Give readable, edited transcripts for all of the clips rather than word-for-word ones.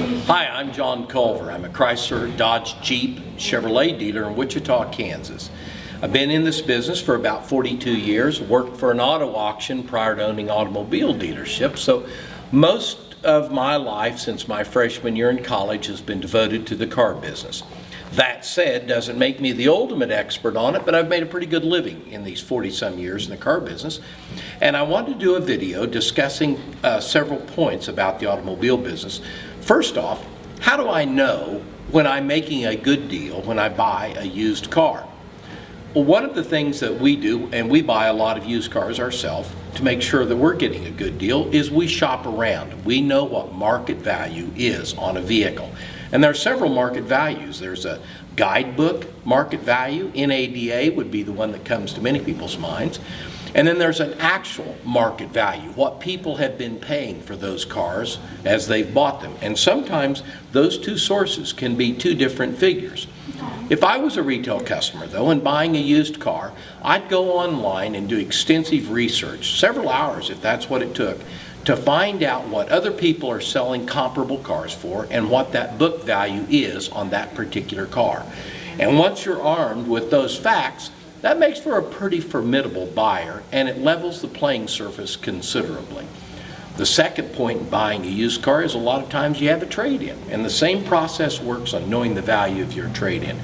Hi, I'm John Culver. I'm a Chrysler, Dodge, Jeep, Chevrolet dealer in Wichita, Kansas. I've been in this business for about 42 years, worked for an auto auction prior to owning automobile dealerships, so most of my life since my freshman year in college has been devoted to the car business. That said, doesn't make me the ultimate expert on it, but I've made a pretty good living in these 40-some years in the car business. And I wanted to do a video discussing several points about the automobile business. First off, how do I know when I'm making a good deal when I buy a used car? Well, one of the things that we do, and we buy a lot of used cars ourselves to make sure that we're getting a good deal, is we shop around. We know what market value is on a vehicle. And there are several market values. There's a guidebook market value. NADA would be the one that comes to many people's minds. And then there's an actual market value, what people have been paying for those cars as they've bought them. And sometimes those two sources can be two different figures. If I was a retail customer, though, and buying a used car, I'd go online and do extensive research, several hours if that's what it took, to find out what other people are selling comparable cars for and what that book value is on that particular car. And once you're armed with those facts, that makes for a pretty formidable buyer, and it levels the playing surface considerably. The second point in buying a used car is a lot of times you have a trade-in, and the same process works on knowing the value of your trade-in.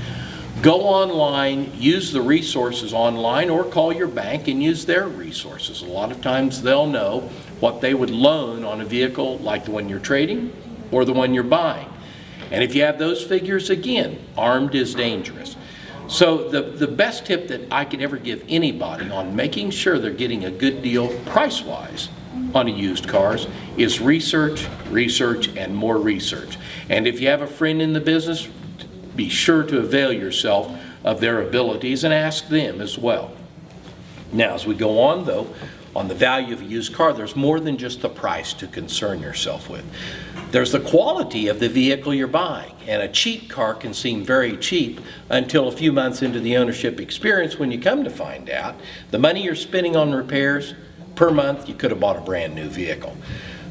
Go online, use the resources online, or call your bank and use their resources. A lot of times they'll know what they would loan on a vehicle like the one you're trading or the one you're buying. And if you have those figures, again, armed is dangerous. So the best tip that I could ever give anybody on making sure they're getting a good deal price-wise on a used cars is research, research, and more research. And if you have a friend in the business, be sure to avail yourself of their abilities and ask them as well. Now, as we go on, though, on the value of a used car, there's more than just the price to concern yourself with. There's the quality of the vehicle you're buying, and a cheap car can seem very cheap until a few months into the ownership experience when you come to find out the money you're spending on repairs per month, you could have bought a brand new vehicle.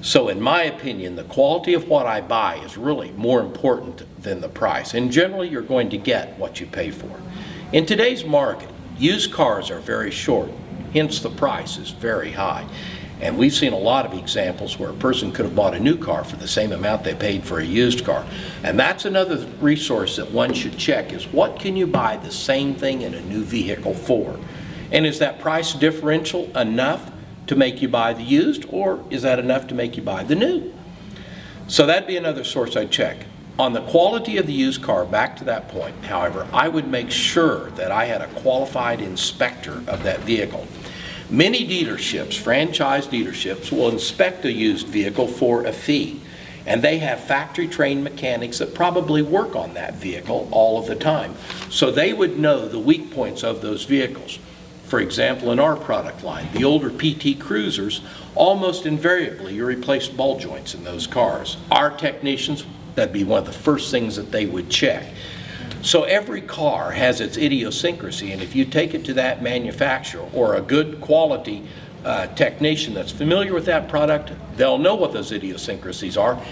So in my opinion, the quality of what I buy is really more important than the price, and generally you're going to get what you pay for. In today's market, used cars are very short, hence the price is very high. And we've seen a lot of examples where a person could have bought a new car for the same amount they paid for a used car. And that's another resource that one should check, is what can you buy the same thing in a new vehicle for? And is that price differential enough to make you buy the used, or is that enough to make you buy the new? So that'd be another source I'd check. On the quality of the used car, back to that point, however, I would make sure that I had a qualified inspector of that vehicle. Many dealerships, franchise dealerships, will inspect a used vehicle for a fee, and they have factory-trained mechanics that probably work on that vehicle all of the time, so they would know the weak points of those vehicles. For example, in our product line, the older PT Cruisers, almost invariably you replace ball joints in those cars. Our technicians, that'd be one of the first things that they would check. So every car has its idiosyncrasy, and if you take it to that manufacturer or a good quality technician that's familiar with that product, they'll know what those idiosyncrasies are,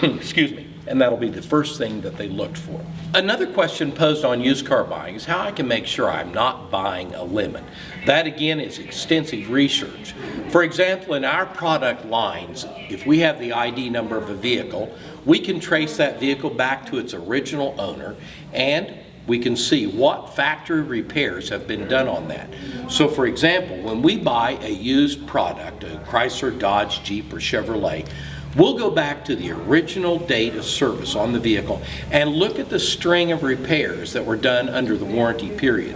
excuse me, and that'll be the first thing that they looked for. Another question posed on used car buying is how I can make sure I'm not buying a lemon. That again is extensive research. For example, in our product lines, if we have the ID number of a vehicle, we can trace that vehicle back to its original owner, and we can see what factory repairs have been done on that. So for example, when we buy a used product, a Chrysler, Dodge, Jeep, or Chevrolet, we'll go back to the original date of service on the vehicle and look at the string of repairs that were done under the warranty period.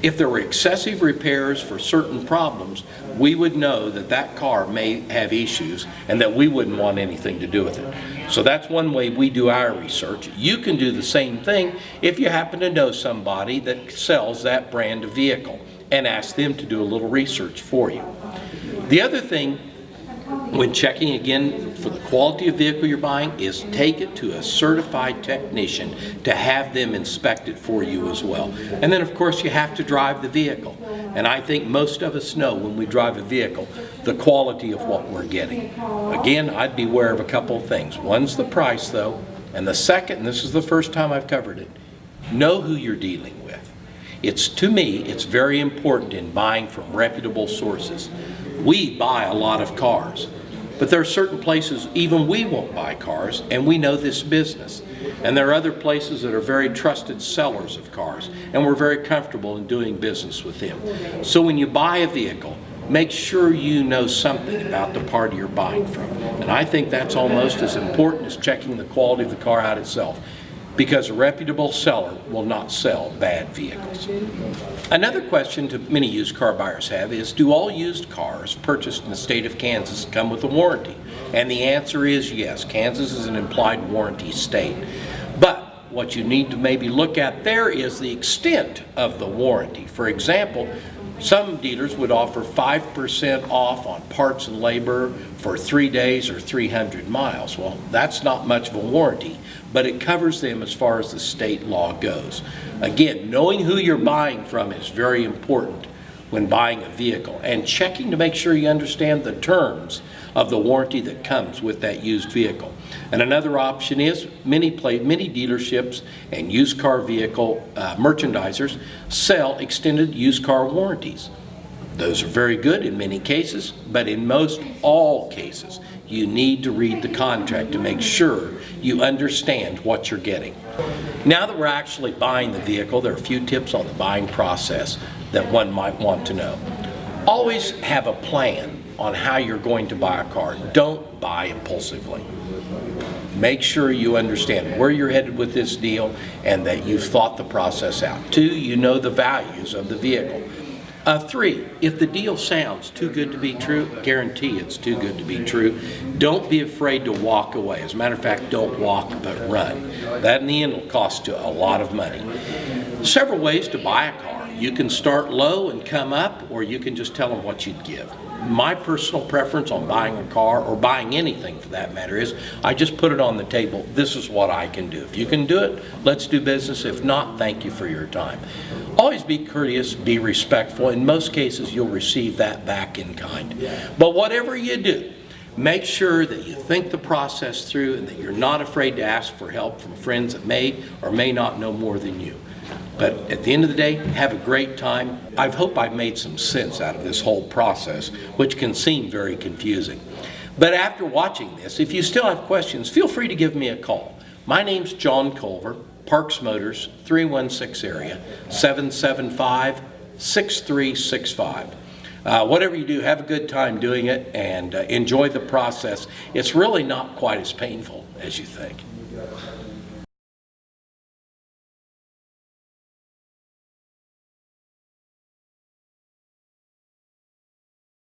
If there were excessive repairs for certain problems, we would know that that car may have issues and that we wouldn't want anything to do with it. So that's one way we do our research. You can do the same thing if you happen to know somebody that sells that brand of vehicle and ask them to do a little research for you. The other thing when checking again for the quality of vehicle you're buying is take it to a certified technician to have them inspect it for you as well. And then of course you have to drive the vehicle. And I think most of us know when we drive a vehicle the quality of what we're getting. Again, I'd be aware of a couple of things. One's the price though, and the second, and this is the first time I've covered it, know who you're dealing with. To me, it's very important in buying from reputable sources. We buy a lot of cars, but there are certain places even we won't buy cars, and we know this business. And there are other places that are very trusted sellers of cars, and we're very comfortable in doing business with them. So when you buy a vehicle, make sure you know something about the party you're buying from. And I think that's almost as important as checking the quality of the car out itself, because a reputable seller will not sell bad vehicles. Another question many used car buyers have is, do all used cars purchased in the state of Kansas come with a warranty? And the answer is yes. Kansas is an implied warranty state. But what you need to maybe look at there is the extent of the warranty. For example, some dealers would offer 5% off on parts and labor for 3 days or 300 miles. Well, that's not much of a warranty, but it covers them as far as the state law goes. Again, knowing who you're buying from is very important when buying a vehicle, and checking to make sure you understand the terms of the warranty that comes with that used vehicle. And another option is many dealerships and used car vehicle merchandisers sell extended used car warranties. Those are very good in many cases, but in most all cases, you need to read the contract to make sure you understand what you're getting. Now that we're actually buying the vehicle, there are a few tips on the buying process that one might want to know. Always have a plan on how you're going to buy a car. Don't buy impulsively. Make sure you understand where you're headed with this deal and that you've thought the process out. 2, you know the values of the vehicle. 3, if the deal sounds too good to be true, guarantee it's too good to be true. Don't be afraid to walk away. As a matter of fact, don't walk but run. That in the end will cost you a lot of money. Several ways to buy a car. You can start low and come up, or you can just tell them what you'd give. My personal preference on buying a car, or buying anything for that matter, is I just put it on the table. This is what I can do. If you can do it, let's do business. If not, thank you for your time. Always be courteous, be respectful. In most cases, you'll receive that back in kind. But whatever you do, make sure that you think the process through and that you're not afraid to ask for help from friends that may or may not know more than you. But at the end of the day, have a great time. I hope I've made some sense out of this whole process, which can seem very confusing. But after watching this, if you still have questions, feel free to give me a call. My name's John Culver, Parks Motors, 316 area, 775-6365. Whatever you do, have a good time doing it and enjoy the process. It's really not quite as painful as you think.